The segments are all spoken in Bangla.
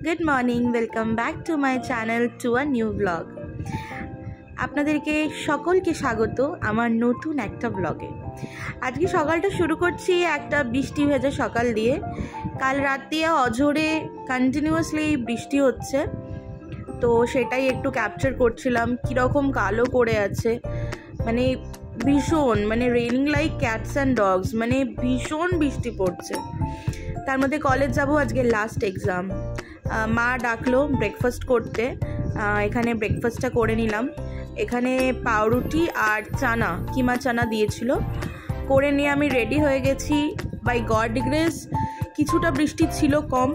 Good morning, welcome back to my channel to a new blog. আপনাদেরকে সকলকে স্বাগত আমার নতুন একটা ব্লগে। আজকে সকালটা শুরু করছি একটা বৃষ্টি ভেজা সকাল দিয়ে। কাল রাত দিয়ে অঝোরে কন্টিনিউয়াসলি বৃষ্টি হচ্ছে, তো সেটাই একটু ক্যাপচার করছিলাম। কীরকম কালো করে আছে, মানে ভীষণ, মানে raining like cats and dogs, মানে ভীষণ বৃষ্টি পড়ছে। তার মধ্যে কলেজ যাব, আজকে লাস্ট এক্সাম। মা ডাকলো ব্রেকফাস্ট করতে, এখানে ব্রেকফাস্টটা করে নিলাম। এখানে পাউরুটি আর চানা, কিমা চানা দিয়েছিল, করে নিয়ে আমি রেডি হয়ে গেছি। বাই গড গ্রেস কিছুটা বৃষ্টি ছিল কম,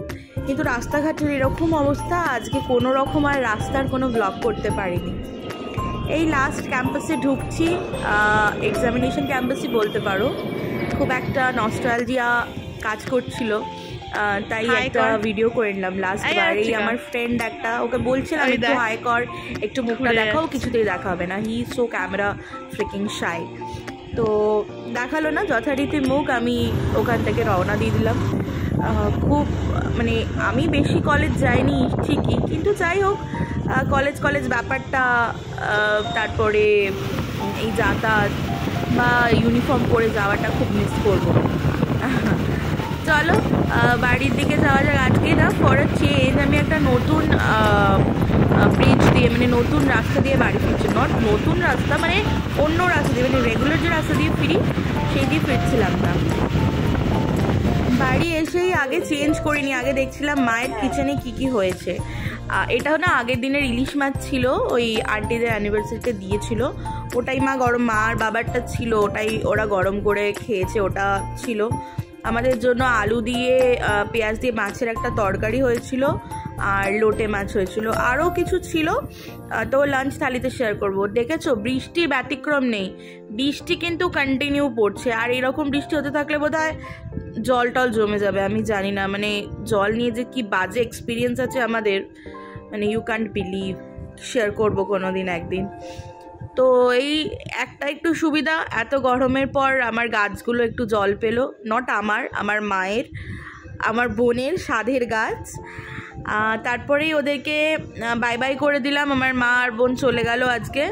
কিন্তু রাস্তাঘাটের এরকম অবস্থা, আজকে কোনো রকম আর রাস্তার কোনো ব্লগ করতে পারিনি। এই লাস্ট ক্যাম্পাসে ঢুকছি, এক্সামিনেশন ক্যাম্পাসই বলতে পারো। খুব একটা নস্টালজিয়া কাজ করছিল, তাই একটা ভিডিও করে নিলাম লাস্ট বার। এই আমার ফ্রেন্ড একটা, ওকে বলছিলাম একটু হাই কর, একটু মুখটা দেখাও, কিছুতেই দেখা হবে না, হি সো ক্যামেরা ফ্রিকিং শাই। তো দেখালো না যথারীতি মুখ, আমি ওখান থেকে রওনা দিয়ে দিলাম। খুব মানে আমি বেশি কলেজ যাইনি ঠিকই, কিন্তু যাই হোক, কলেজ ব্যাপারটা, তারপরে এই যাতায়াত বা ইউনিফর্ম পরে যাওয়াটা খুব মিস করবো। চলো বাড়ির দিকে যাওয়া যাক। আজকে না ফর আ চেঞ্জ আমি একটা নতুন ব্রিজ দিয়ে, মানে নতুন রাস্তা দিয়ে বাড়ি ফিরছি। নট নতুন রাস্তা, মানে অন্য রাস্তা দিয়ে, মানে রেগুলার যে রাস্তা দিয়ে ফিরি সেই দিয়ে ফিরছিলাম না। বাড়ি এসেই আগে চেঞ্জ করিনি, আগে দেখছিলাম মায়ের কিচেনে কি হয়েছে। এটাও না আগের দিনের ইলিশ মাছ ছিল, ওই আন্টিদের অ্যানিভার্সারিতে দিয়েছিল, ওটাই মা মা আর বাবারটা ছিল, ওটাই ওরা গরম করে খেয়েছে, ওটা ছিল। আমাদের জন্য আলু দিয়ে পেঁয়াজ দিয়ে মাছের একটা তরকারি হয়েছিল, আর লোটে মাছ হয়েছিল, আরও কিছু ছিল, তো লাঞ্চ থালিতে শেয়ার করব। দেখেছো বৃষ্টির ব্যতিক্রম নেই, বৃষ্টি কিন্তু কন্টিনিউ পড়ছে, আর এরকম বৃষ্টি হতে থাকলে বোধহয় জল টল জমে যাবে। আমি জানি না, মানে জল নিয়ে যে কি বাজে এক্সপিরিয়েন্স আছে আমাদের, মানে ইউ ক্যান্ট বিলিভ। শেয়ার করবো কোনো দিন একদিন। তো এই একটা একটু সুবিধা, এত গরমের পর আমার গাছগুলো একটু জল পেলো। নট আমার মায়ের, আমার বোনের সাধের গাছ। তারপরেই ওদেরকে বাই বাই করে দিলাম। আমার মা আর বোন চলে গেল আজকে।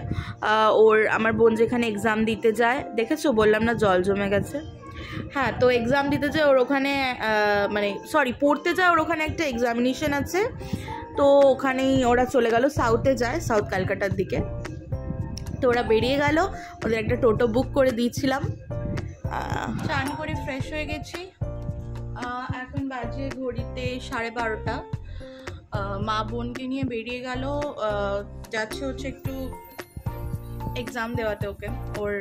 আমার বোন যেখানে এক্সাম দিতে যায়, দেখেছো বললাম না জল জমে গেছে। হ্যাঁ, তো এক্সাম দিতে যায় ওর ওখানে, মানে সরি পড়তে যায়, ওর ওখানে একটা এক্সামিনেশন আছে, তো ওখানেই ওরা চলে গেল, সাউথে যায়, সাউথ ক্যালকাটার দিকে। তো ওরা বেরিয়ে গেল, ওদের একটা টোটো বুক করে দিয়েছিলাম। চান করে ফ্রেশ হয়ে গেছি, এখন বাজে ঘড়িতে 12:30। মা বোনকে নিয়ে বেরিয়ে গেল, যাচ্ছে হচ্ছে একটু এক্সাম দেওয়াতে ওকে, ওর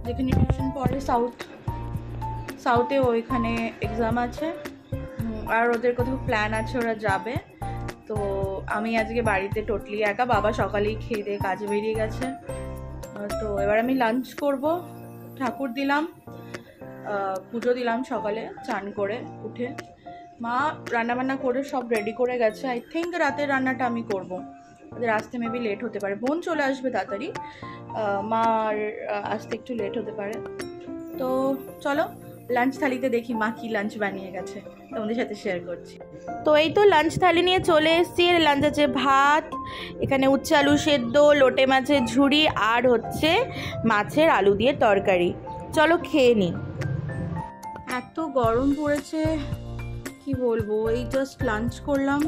যেখানে টিউশন পড়ে সাউথে ওইখানে এক্সাম আছে, আর ওদের কোথাও প্ল্যান আছে, ওরা যাবে। তো আমি আজকে বাড়িতে টোটালি একা, বাবা সকালেই খেয়ে দিয়ে কাজে বেরিয়ে গেছে। তো এবার আমি লাঞ্চ করব, ঠাকুর দিলাম, পুজো দিলাম সকালে চান করে উঠে। মা রান্নাবান্না করে সব রেডি করে গেছে। আই থিঙ্ক রাতের রান্নাটা আমি করব, ওদের আসতে মেবি লেট হতে পারে, বোন চলে আসবে তাড়াতাড়ি, মার আসতে একটু লেট হতে পারে। তো চলো লাঞ্চ থালিতে দেখি মা কি লাঞ্চ বানিয়ে গেছে, তোমাদের সাথে শেয়ার করছি। তো এই তো লাঞ্চ থালি নিয়ে চলে এসেছি। লাঞ্চ আছে ভাত, এখানে উচ্ছে আলু সেদ্ধ, লোটে মাছের ঝুড়ি, আর হচ্ছে মাছের আলু দিয়ে তরকারি। চলো খেয়ে নিই। এত গরম পড়েছে কি বলবো। এই জাস্ট লাঞ্চ করলাম,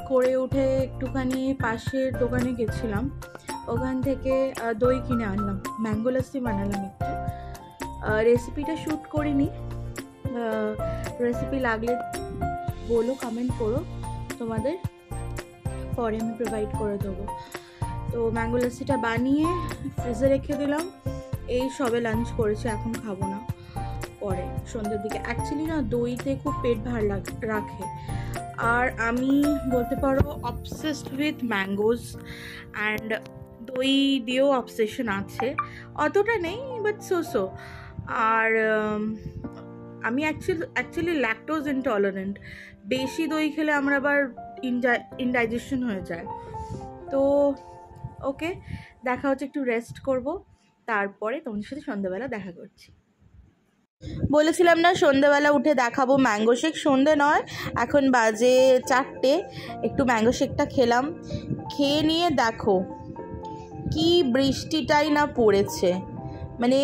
করে উঠে একটুখানি পাশের দোকানে গেছিলাম, ওখান থেকে দই কিনে আনলাম, ম্যাঙ্গো লাস্সি বানালাম একটু। রেসিপিটা শ্যুট করিনি, রেসিপি লাগলে বলো, কমেন্ট করো, তোমাদের পরে আমি প্রোভাইড করে দেবো। তো ম্যাঙ্গো লাস্সিটা বানিয়ে ফ্রিজে রেখে দিলাম। এই সবে লাঞ্চ করেছি, এখন খাবো না, পরে সন্ধ্যের দিকে। অ্যাকচুয়ালি না দইতে খুব পেট ভার রাখে, আর আমি বলতে পারো অবসেসড উইথ ম্যাঙ্গোজ, অ্যান্ড দই দিয়েও অবসেশন আছে, অতটা নেই বাট সো। আর আমি অ্যাকচুয়ালি ল্যাকটোজ ইনটলারেন্ট, বেশি দই খেলে আমার আবার ইনডাইজেশন হয়ে যায়। তো ওকে, দেখা হচ্ছে, একটু রেস্ট করব, তারপরে তোমাদের সাথে সন্ধ্যাবেলা দেখা করছি। বলেছিলাম না সন্ধ্যেবেলা উঠে দেখাবো ম্যাঙ্গো শেক, সন্ধ্যে নয় এখন বাজে 4টে। একটু ম্যাঙ্গো শেকটা খেলাম, খেয়ে নিয়ে দেখো কি বৃষ্টিটাই না পড়েছে, মানে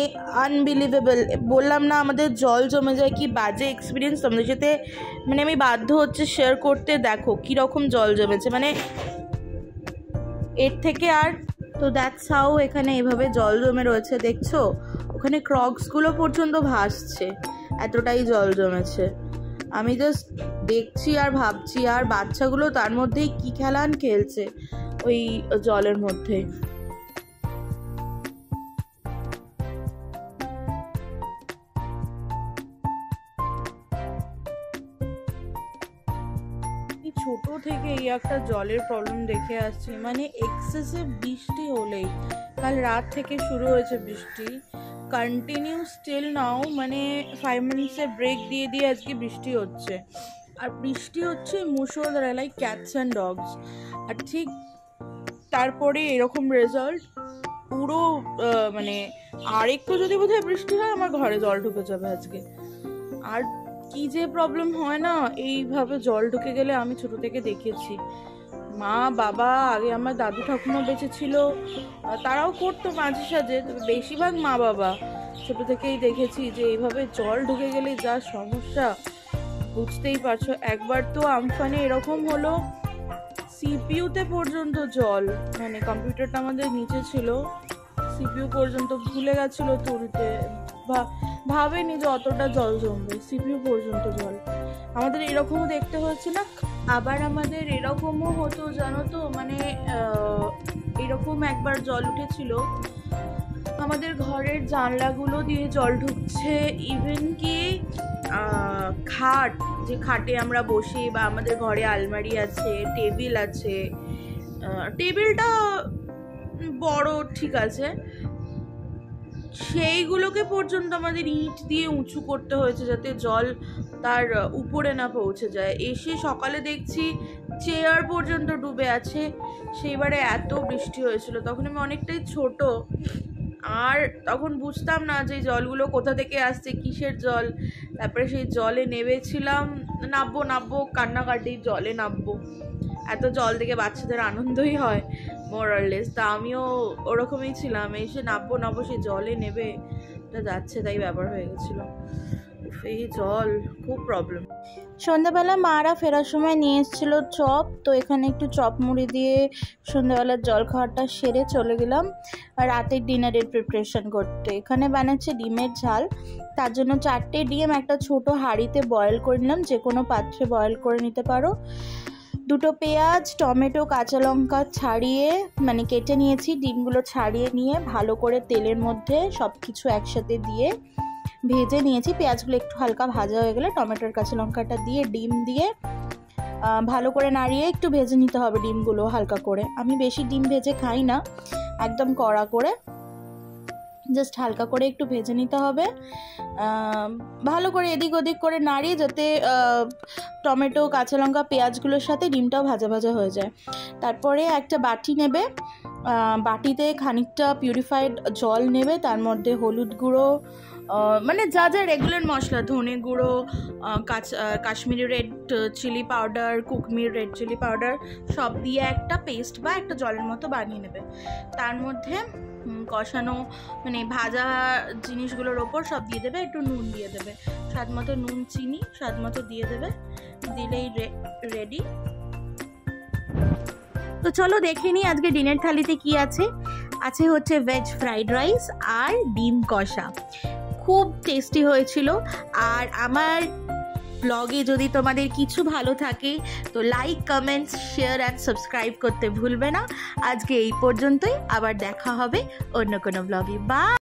আনবিলিভেবল। বললাম না আমাদের জল জমে যায়, কি বাজে এক্সপিরিয়েন্স তোমাদের সাথে, মানে আমি বাধ্য হচ্ছে শেয়ার করতে। দেখো কীরকম জল জমেছে, মানে এর থেকে আর তো দ্যাটস হাউ এখানে এভাবে জল জমে রয়েছে, দেখছো ওখানে ক্রক্সগুলো পর্যন্ত ভাসছে, এতটাই জল জমেছে। আমি জাস্ট দেখছি আর ভাবছি, আর বাচ্চাগুলো তার মধ্যেই কি খেলান খেলছে ওই জলের মধ্যে। ছোট থেকে এই একটা জলের প্রবলেম দেখে আসছি, মানে এক্সেসিভ বৃষ্টি হলেই, কাল রাত থেকে শুরু হয়েছে বৃষ্টি, কন্টিনিউ স্টিল নাও, মানে 5 মিনিটসের ব্রেক দিয়ে দিয়ে আজকে বৃষ্টি হচ্ছে। আর বৃষ্টি হচ্ছে মুষলধারে, লাইক ক্যাটস অ্যান্ড ডগস। আর ঠিক তারপরে এরকম রেজাল্ট, পুরো মানে আর একটু যদি বোধহয় বৃষ্টি হয় আমার ঘরে জল ঢুকে যাবে আজকে। আর কি যে প্রবলেম হয় না এইভাবে জল ঢুকে গেলে, আমি ছোট থেকে দেখেছি মা বাবা, আগে আমার দাদু ঠাকুমা বেঁচে ছিল, তারাও করতো মাঝে সাঝে, বেশিরভাগ মা বাবা ছোট থেকেই দেখেছি যে এইভাবে জল ঢুকে গেলে যা সমস্যা বুঝতেই পারছো। একবার তো আমফানে এরকম হলো, সিপিইউতে পর্যন্ত জল, মানে কম্পিউটারটা আমাদের নিচে ছিল, সিপিইউ পর্যন্ত ভুলে গেছিলো তুলতে, ভাবেনি যে অতটা জল জমবে, সিপিইউ পর্যন্ত জল। আমাদের এরকমও দেখতে হচ্ছে না। আবার আমাদের এরকমও হতো জানো তো, মানে এরকম একবার জল উঠেছিল, আমাদের ঘরের জানলাগুলো দিয়ে জল ঢুকছে, ইভেন কি খাট, যে খাটে আমরা বসি বা আমাদের ঘরে আলমারি আছে, টেবিল আছে, টেবিলটা বড় ঠিক আছে, সেইগুলোকে পর্যন্ত আমাদের ইট দিয়ে উঁচু করতে হয়েছে যাতে জল তার উপরে না পৌঁছে যায়। এসে সকালে দেখছি চেয়ার পর্যন্ত ডুবে আছে। সেইবারে এত বৃষ্টি হয়েছিল, তখন আমি অনেকটাই ছোট, আর তখন বুঝতাম না যে জলগুলো কোথা থেকে আসছে, কিসের জল। তারপরে সেই জলে নেমেছিলাম, নামবো কান্নাকাটি, জলে নামবো, এত জল থেকে বাচ্চাদের আনন্দই হয় মোরাললেস। তা আমিও ওরকমই ছিলাম, এসে নামবো সেই জলে নেবে যাচ্ছে, তাই ব্যাপার হয়ে গেছিলো। এই জল খুব প্রবলেম। সন্ধ্যাবেলা মারা ফেরার সময় নিয়ে এসেছিল চপ, তো এখানে একটু চপ মুড়ি দিয়ে সন্ধ্যাবেলার জল খাওয়াটা সেরে চলে গেলাম আর রাতের ডিনারের প্রিপারেশন করতে। এখানে বানাচ্ছে ডিমের ঝাল, তার জন্য 4টে ডিম একটা ছোট হাঁড়িতে বয়েল করে নিলাম, যে কোনো পাত্রে বয়েল করে নিতে পারো। 2টো পেঁয়াজ, টমেটো, কাঁচা লঙ্কা ছাড়িয়ে মানে কেটে নিয়েছি, ডিমগুলো ছাড়িয়ে নিয়ে ভালো করে তেলের মধ্যে সব কিছু একসাথে দিয়ে ভেজে নিয়েছি। পেঁয়াজগুলো একটু হালকা ভাজা হয়ে গেলে টমেটোর কাঁচা লঙ্কাটা দিয়ে ডিম দিয়ে ভালো করে নাড়িয়ে একটু ভেজে নিতে হবে ডিমগুলো হালকা করে। আমি বেশি ডিম ভেজে খাই না, একদম কড়া করে, জাস্ট হালকা করে একটু ভেজে নিতে হবে। ভালো করে এদিক ওদিক করে নাড়িয়ে যাতে টমেটো, কাঁচা লঙ্কা, পেঁয়াজগুলোর সাথে ডিমটাও ভাজা ভাজা হয়ে যায়। তারপরে একটা বাটি নেবে, বাটিতে খানিকটা পিউরিফাইড জল নেবে, তার মধ্যে হলুদ গুঁড়ো, মানে যা যা রেগুলার মশলা, ধনে গুঁড়ো, কাশ্মীরি রেড চিলি পাউডার, কুকমির রেড চিলি পাউডার সব দিয়ে একটা পেস্ট বা একটা জলের মতো বানিয়ে নেবে। তার মধ্যে কষানো মানে ভাজা জিনিসগুলোর ওপর সব দিয়ে দেবে, একটু নুন দিয়ে দেবে, স্বাদ মতো নুন, চিনি স্বাদ মতো দিয়ে দেবে, দিলেই রেডি। তো চলো দেখে নিই আজকে ডিনার থালিতে কি আছে। হচ্ছে ভেজ ফ্রাইড রাইস আর ডিম কষা, খুব টেস্টি হয়েছিল। আর আমার ব্লগে যদি তোমাদের কিছু ভালো থাকে তো like, comments, share and subscribe করতে ভুলবে না। আজকে এই পর্যন্তই, আবার দেখা হবে অন্য কোনো ব্লগে। বাই।